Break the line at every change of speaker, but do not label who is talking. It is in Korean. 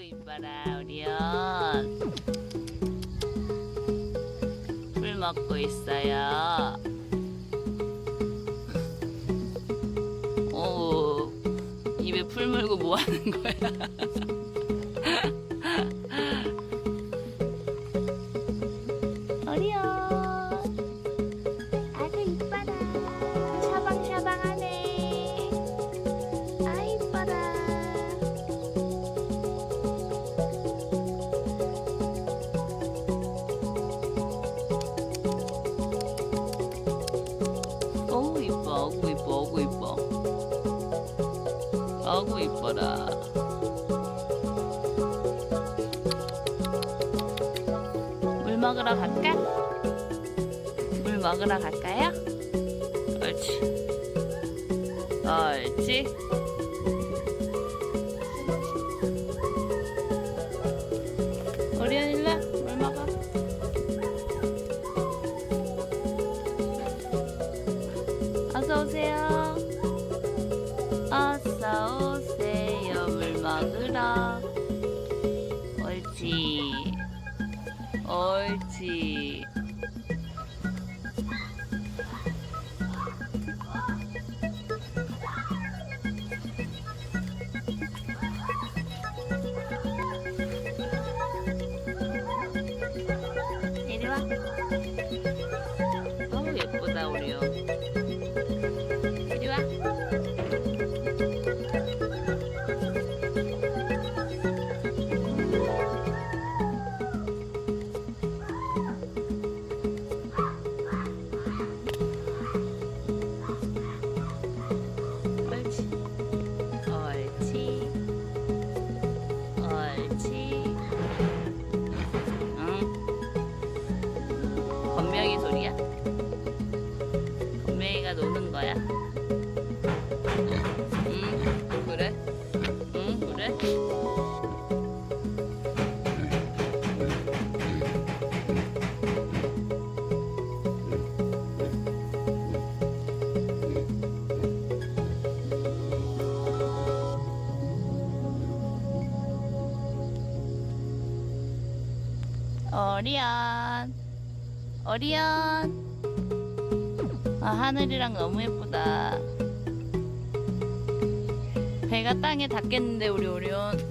이뻐라 오리온. 풀 먹고 있어요. 오, 입에 풀 물고 뭐 하는 거야? 오리온, 아주 이뻐라. 샤방샤방하네. 아 이뻐라. 어우 이뻐, 어구 이뻐, 어구 이뻐. 어구 이뻐라. 물 먹으러 갈까? 물 먹으러 갈까요? 옳지. 옳지. 오리온 일로 와. 물 먹어. 어서 오세요. 어서 오세요. 물 먹으러. 옳지. 옳지. 이리 와. 어우 예쁘다 오리온. 이리 와. 옳지. 옳지. 옳지. 응. 건명이 소리야? 건명이가 노는 거야. 응, 그래? 응, 그래? 오리온, 오리온. 아, 하늘이랑 너무 예쁘다. 배가 땅에 닿겠는데 우리 오리온.